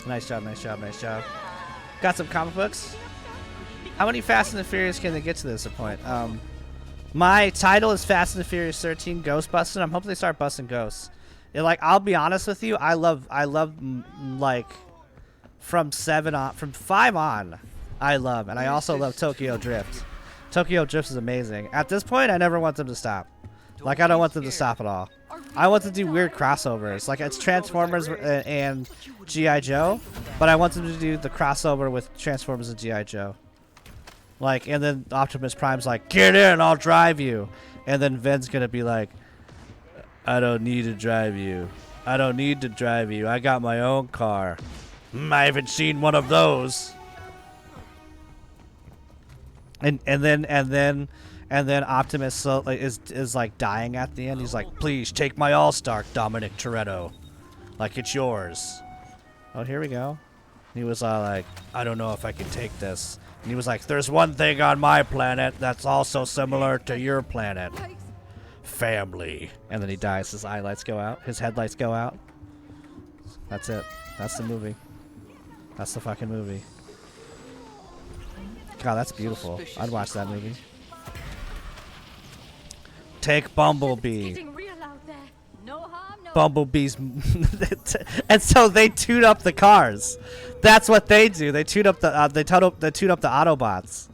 Nice job, nice job, nice job. Got some comic books. How many Fast and the Furious can they get to this point? My title is Fast and the Furious 13 Ghost Busting. I'm hoping they start busting ghosts. Like, I'll be honest with you, I love like from 5 on, I love, and I also love Tokyo Drift. Tokyo Drift is amazing. At this point, I never want them to stop. Like, I don't want them to stop at all. I want to do weird crossovers. Like, it's Transformers and G.I. Joe, but I want them to do the crossover with Transformers and G.I. Joe. Like, and then Optimus Prime's like, get in, I'll drive you. And then Vin's gonna be like, I don't need to drive you. I don't need to drive you. I got my own car. I haven't seen one of those. And then Optimus is like dying at the end. He's like, please take my All-Star, Dominic Toretto. Like, it's yours. Oh, here we go. He was like, I don't know if I can take this. And he was like, there's one thing on my planet that's also similar to your planet. Family. And then he dies. His eye lights go out. His headlights go out. That's it. That's the movie. That's the fucking movie. God, that's beautiful. I'd watch that movie. Take Bumblebee. Bumblebees. And so they tune up the cars. That's what they do. They tune up the they tune up the Autobots.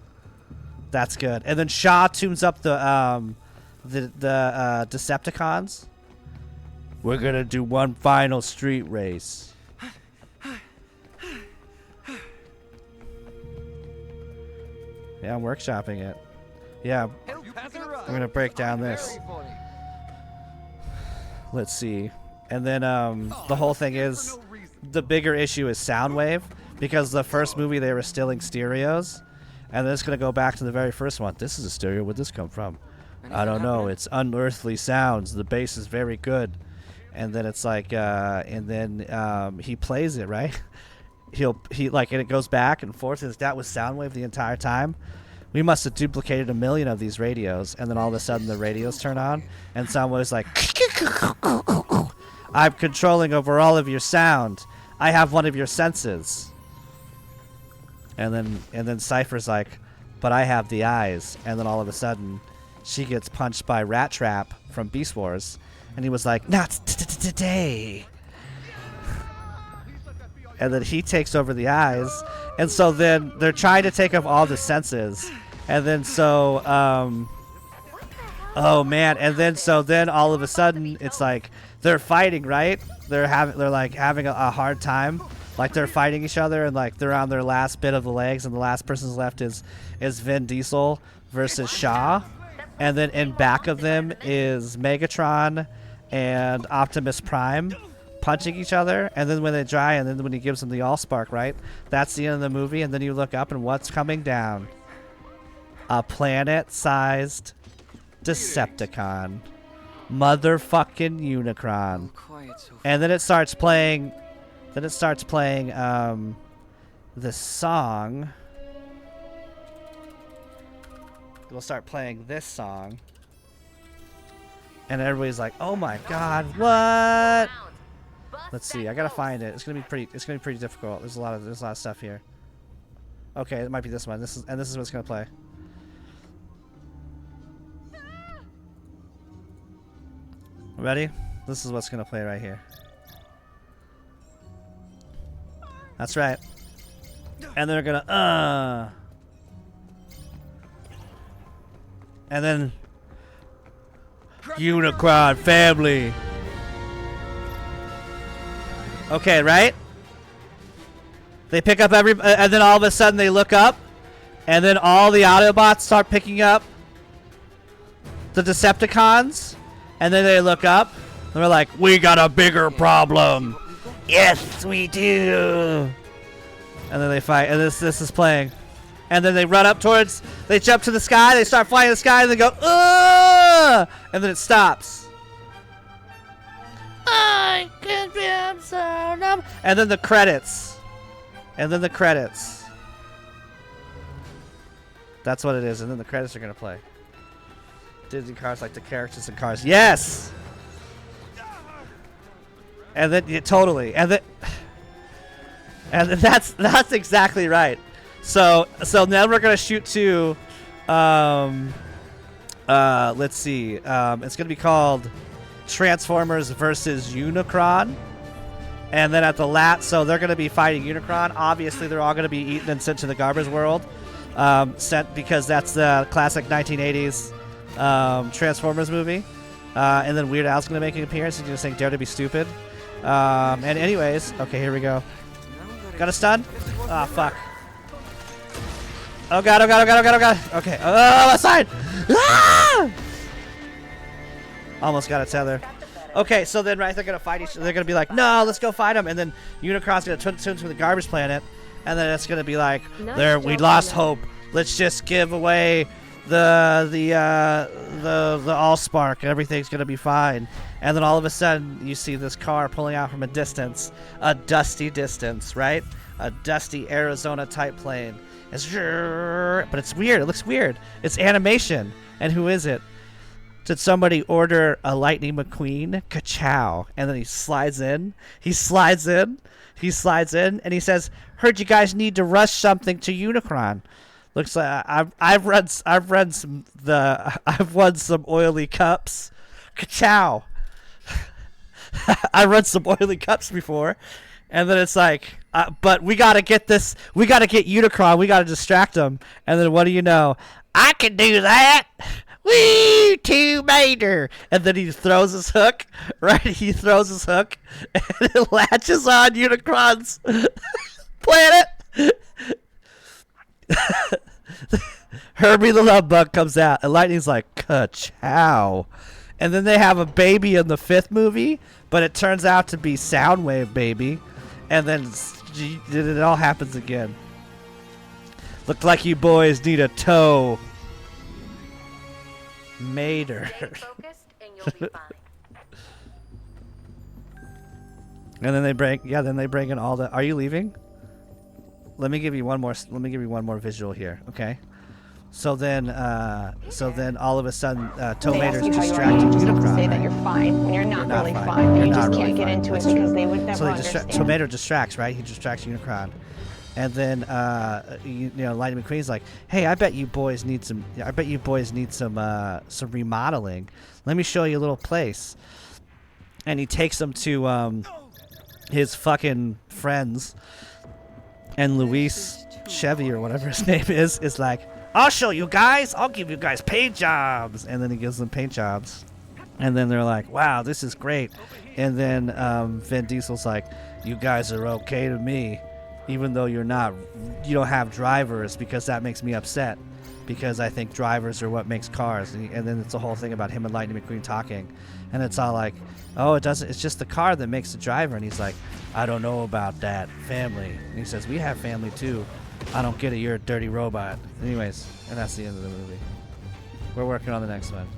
That's good. And then Shaw tunes up the Decepticons. We're gonna do one final street race. Yeah, I'm workshopping it. Yeah, I'm gonna break down this. Let's see. And then the whole thing is, the bigger issue is Soundwave, because the first movie they were stealing stereos, and then it's gonna go back to the very first one. This is a stereo. Where'd this come from? I don't know. It's unearthly sounds. The bass is very good. And then it's like, and then he plays it, right? He like, and it goes back and forth. That was Soundwave the entire time. We must have duplicated 1 million of these radios, and then all of a sudden the radios turn on, and Soundwave's like, I'm controlling over all of your sound. I have one of your senses. And then Cypher's like, but I have the eyes. And then all of a sudden, she gets punched by Rat Trap from Beast Wars, and he was like, not today. And then he takes over the eyes, and so then they're trying to take off all the senses, and then so oh man, and then so then all of a sudden it's like they're fighting, right? They're like having a hard time, like they're fighting each other, and like they're on their last bit of the legs, and the last person's left is Vin Diesel versus Shaw, and then in back of them is Megatron and Optimus Prime punching each other, and then when they dry, and then when he gives them the Allspark, right? That's the end of the movie, and then you look up, and what's coming down? A planet-sized Decepticon. Motherfucking Unicron. And then it starts playing, the song. We'll start playing this song. And everybody's like, oh my god, what? Let's see. I gotta find it. It's gonna be pretty difficult. There's a lot of stuff here. Okay, it might be this one. This is what's gonna play. Ready? This is what's gonna play right here. That's right. And they're gonna and then Unicron family. Okay, right? They pick up and then all of a sudden they look up, and then all the Autobots start picking up the Decepticons, and then they look up, and they're like, we got a bigger problem. Yes, we do. And then they fight, and this is playing. And then they run up towards, they jump to the sky, they start flying in the sky, and they go, ugh! And then it stops. I can be so numb. And then the credits. And then the credits. That's what it is. And then the credits are going to play. Disney Cars like the characters in Cars. Yes! And then, yeah, totally. And then, And that's exactly right. So then we're gonna shoot to, let's see, it's gonna be called Transformers versus Unicron. And then at the so they're gonna be fighting Unicron. Obviously, they're all gonna be eaten and sent to the garbage world, sent because that's the classic 1980s Transformers movie. And then Weird Al's gonna make an appearance. He's gonna sing "Dare to Be Stupid." And anyways, okay, here we go. Got a stun? Ah, fuck. Oh god, oh god, oh god, oh god, oh god. Okay. Oh, aside! Ah! Almost got a tether. Okay, so then, right, they're gonna fight each other. They're gonna be like, no, let's go fight them. And then Unicron's gonna turn to the garbage planet. And then it's gonna be like, there, we lost hope. Let's just give away the Allspark. Everything's gonna be fine. And then all of a sudden, you see this car pulling out from a distance, a dusty distance, right? A dusty Arizona-type plane. But it's weird. It looks weird. It's animation. And who is it? Did somebody order a Lightning McQueen? Kachow. And then he slides in. He slides in. He slides in. And he says, heard you guys need to rush something to Unicron. Looks like I've won some oily cups. Kachow. I run some oily cups before. And then it's like, but we got to get this. We got to get Unicron. We got to distract him. And then what do you know? I can do that. Woo, Tomb Raider. And then he throws his hook. Right? He throws his hook. And it latches on Unicron's planet. Herbie the Love Bug comes out. And Lightning's like, ka-chow. And then they have a baby in the 5th movie. But it turns out to be Soundwave Baby. And then it all happens again. Look like you boys need a tow. Mater. Stay focused and you'll be fine. And then they bring in all the. Are you leaving? Let me give you one more. Let me give you one more visual here. Okay. So then all of a sudden, Tow Mater's distracting Unicron. Say that you're fine when you're not really fine. You just can't get into it because they would never understand. Tow Mater distracts, right? He distracts Unicron. And then, Lightning McQueen's like, "Hey, I bet you boys need some remodeling. Let me show you a little place." And he takes them to his fucking friends. And Luis Chevy or whatever his name is like, "I'll show you guys. I'll give you guys paint jobs." And then he gives them paint jobs. And then they're like, "Wow, this is great." And then Vin Diesel's like, "You guys are okay to me. Even though you don't have drivers, because that makes me upset, because I think drivers are what makes cars." And then it's a whole thing about him and Lightning McQueen talking, and it's all like, "Oh, it doesn't. It's just the car that makes the driver." And he's like, "I don't know about that family." And he says, "We have family too. I don't get it. You're a dirty robot." Anyways, and that's the end of the movie. We're working on the next one.